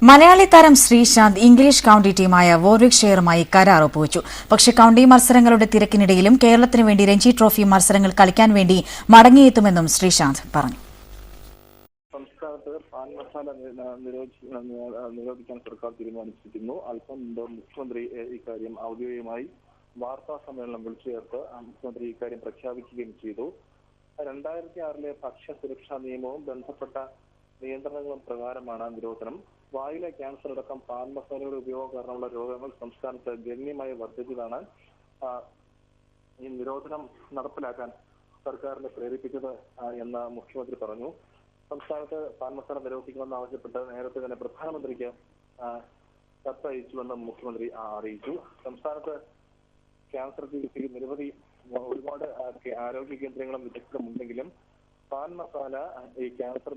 മലയാളി താരം Sreesanth English county ടീമായ വോർവിക്ക്ഷയറുമായി കരാർ ഒപ്പുവച്ചു. പക്ഷേ കൌണ്ടി മത്സരങ്ങളുടെ തിരക്കിനിടയിലും കേരളത്തിനു വേണ്ടി രഞ്ജി ട്രോഫി മത്സരങ്ങൾ കളിക്കാൻ വേണ്ടി മടങ്ങിയെത്തുമെന്നും ശ്രീശാന്ത് പറഞ്ഞു. സംസ്ഥാനത്ത് പാൻ മസാല നിരോധിക്കാൻ സർക്കാർ തീരുമാനിച്ചിരിക്കുന്നു. അല്പം മുമ്പ് മുഖ്യമന്ത്രി ഇക്കാര്യം ഔദ്യോഗികമായി വാർത്താ സമ്മേളനം വിളിച്ചു ചേർത്ത് മുഖ്യമന്ത്രി ഇക്കാര്യം പ്രഖ്യാപിക്കുകയും ചെയ്തു. 2006 ഭക്ഷ്യ സുരക്ഷാ നിയമവും ബന്ധപ്പെട്ട നിയന്ത്രണങ്ങളും പ്രകാരമാണ് നിരോധനം. വായിലെ ക്യാൻസർ അടക്കം പാൻ മസാലയുടെ ഉപയോഗം കാരണമുള്ള രോഗങ്ങൾ സംസ്ഥാനത്ത് ഗണ്യമായി വർദ്ധിച്ചതാണ് ഈ നിരോധനം നടപ്പിലാക്കാൻ സർക്കാരിനെ പ്രേരിപ്പിച്ചത് എന്ന് മുഖ്യമന്ത്രി പറഞ്ഞു. സംസ്ഥാനത്ത് പാൻ മസാല നിരോധിക്കണമെന്ന് ആവശ്യപ്പെട്ട് നേരത്തെ തന്നെ പ്രധാനമന്ത്രിക്ക് കത്തയച്ചുവെന്ന് മുഖ്യമന്ത്രി അറിയിച്ചു. സംസ്ഥാനത്ത് ക്യാൻസർ ചികിത്സയ്ക്ക് ഒരുപാട് ആരോഗ്യ കേന്ദ്രങ്ങളും വിദഗ്ധരും ഉണ്ടെങ്കിലും പാൻ മസാല ഈ ക്യാൻസർ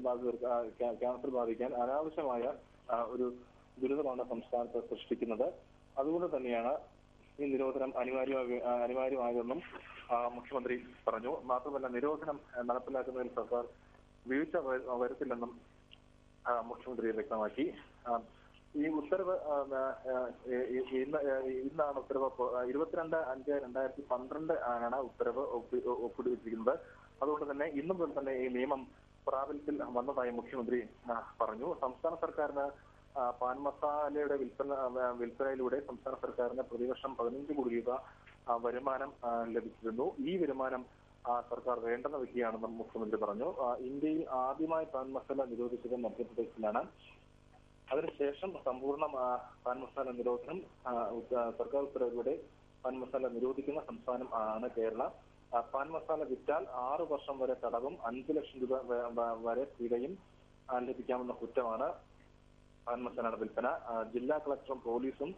ബാധിക്കാൻ അനാവശ്യമായ ഒരു ദുരിതമാണ് സംസ്ഥാനത്ത് സൃഷ്ടിക്കുന്നത്. അതുകൊണ്ട് തന്നെയാണ് ഈ നിരോധനം അനിവാര്യമായതെന്നും മുഖ്യമന്ത്രി പറഞ്ഞു. മാത്രമല്ല നിരോധനം നടപ്പിലാക്കുന്നതിൽ സർക്കാർ വീഴ്ച വരുത്തില്ലെന്നും മുഖ്യമന്ത്രി വ്യക്തമാക്കി. ഈ ഉത്തരവ് ഇന്നാണ് ഉത്തരവ് 22/5/2012 ആണ് ഉത്തരവ് ഒപ്പിട്ടിരിക്കുന്നത്. അതുകൊണ്ട് തന്നെ ഇന്നു മുതൽ തന്നെ ഈ നിയമം പ്രാബല്യത്തിൽ വന്നതായി മുഖ്യമന്ത്രി പറഞ്ഞു. സംസ്ഥാന സർക്കാരിന് പാൻ മസാലയുടെ വിൽപ്പനയിലൂടെ സംസ്ഥാന സർക്കാരിന് പ്രതിവർഷം 15 കോടി രൂപ വരുമാനം ലഭിച്ചിരുന്നു. ഈ വരുമാനം സർക്കാർ വേണ്ടെന്ന് വെക്കുകയാണെന്നും മുഖ്യമന്ത്രി പറഞ്ഞു. ഇന്ത്യയിൽ ആദ്യമായി പാൻ മസാല നിരോധിച്ചത് മധ്യപ്രദേശിലാണ്. അതിനുശേഷം സമ്പൂർണ്ണ പാൻ മസാല നിരോധനം സർക്കാർ ഉത്തരവിലൂടെ പാൻ മസാല നിരോധിക്കുന്ന സംസ്ഥാനം ആണ് കേരള. പാൻ മസാല വിറ്റാൽ 6 വർഷം വരെ തടവും 5 ലക്ഷം രൂപ വരെ പിഴയും ലഭിക്കാവുന്ന കുറ്റമാണ് പാൻ മസാലയുടെ വിൽപ്പന. ജില്ലാ കളക്ടറും പോലീസും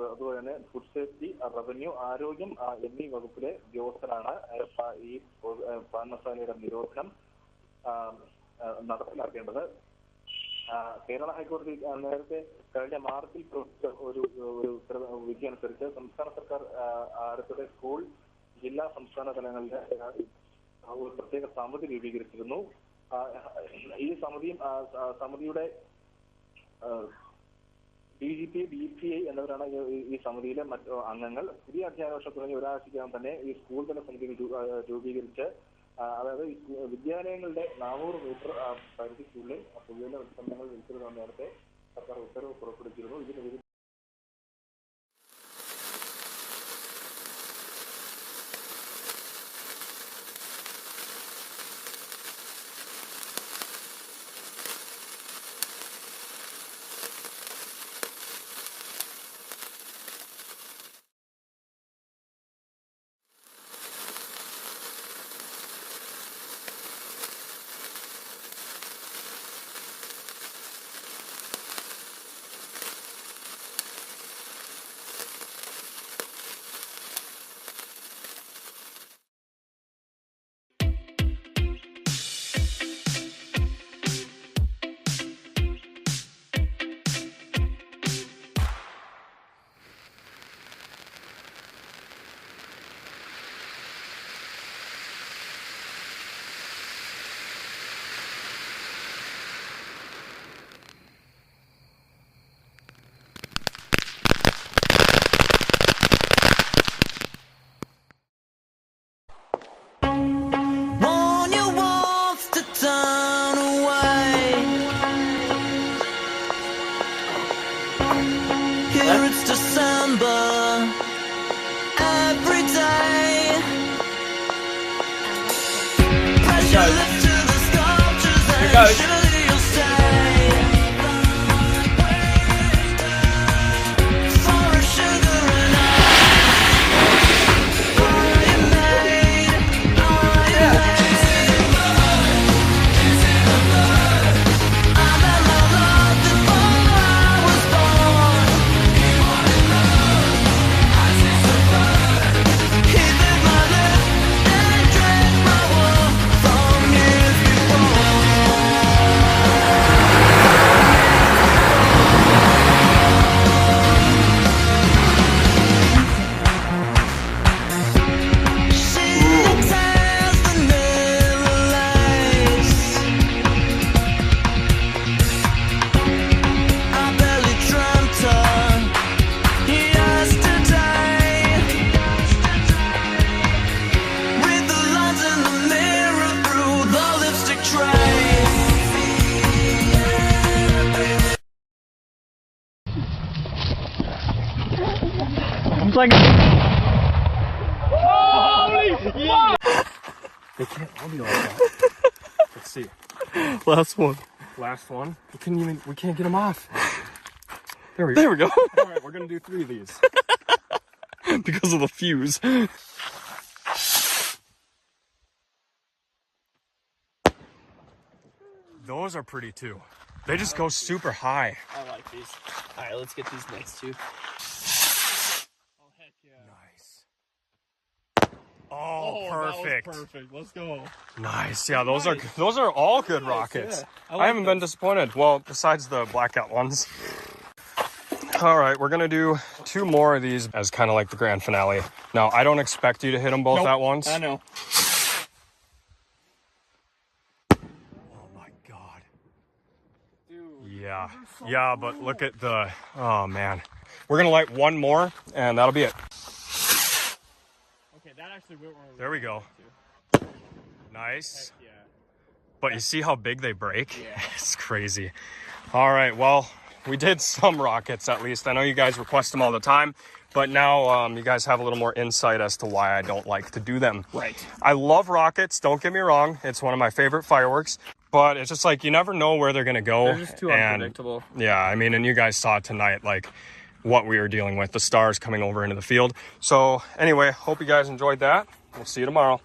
അതുപോലെ തന്നെ ഫുഡ് സേഫ്റ്റി, റവന്യൂ, ആരോഗ്യം എന്നീ വകുപ്പിലെ ഉദ്യോഗസ്ഥരാണ് ഈ പാൻ മസാലയുടെ നിരോധനം നടപ്പിലാക്കേണ്ടത്. കേരള ഹൈക്കോടതി നേരത്തെ കഴിഞ്ഞ മാർച്ചിൽ ഒരു വിധി അനുസരിച്ച് സംസ്ഥാന സർക്കാർ അടുത്തിടെ സ്കൂൾ, ജില്ലാ, സംസ്ഥാന തലങ്ങളിലെ ഒരു പ്രത്യേക സമിതി രൂപീകരിച്ചിരുന്നു. ഈ സമിതിയുടെ DGP, DPI എന്നിവരാണ് ഈ സമിതിയിലെ മറ്റു അംഗങ്ങൾ. പുതിയ അധ്യയന വർഷം തുടങ്ങി ഒരാഴ്ചയ്ക്കകം തന്നെ ഈ സ്കൂൾ തല സമിതി രൂപീകരിച്ച് അതായത് വിദ്യാലയങ്ങളുടെ 400 മീറ്റർ പരിധിക്കുള്ളിൽ പൊതുജന ഉൽപ്പന്നങ്ങൾ വിൽക്കരുതെന്ന് നേരത്തെ സർക്കാർ ഉത്തരവ് പുറപ്പെടുവിച്ചിരുന്നു. ഇതിന് It's December every day. Pressure lifts to the sculptures and surely you'll stay. For a sugar and are you made? Is it the blood? I met my love before I was born. He bit my lip and drank my wool from years before. like. Holy fuck! They can't all be like that. Let's see. Last one. Last one. We can't get them off. There we There we go. All right, we're gonna do 3 of these. Because of the fuse. Those are pretty too. They just go super high. I like these. All right, let's get these next 2. Oh heck yeah! Nice. Oh, perfect. That was perfect. Let's go. Nice. Yeah, those are all good rockets. Yeah, I haven't been disappointed. Well, besides the blackout ones. All right, we're gonna do 2 more of these as kind of like the grand finale. Now, I don't expect you to hit them both at once. I know. Oh my god. Yeah. Yeah, but look at the. Oh man. We're gonna light 1 more, and that'll be it. Okay, that actually went wrong. There we go. Nice. Yeah. But you see how big they break? Yeah. It's crazy. All right, well, we did some rockets at least. I know you guys request them all the time, but now you guys have a little more insight as to why I don't like to do them. Right. I love rockets, don't get me wrong. It's one of my favorite fireworks, but it's just like you never know where they're gonna go. They're just too unpredictable. Yeah, I mean, and you guys saw tonight, like, what we were dealing with, the stars coming over into the field. So anyway, hope you guys enjoyed that. We'll see you tomorrow.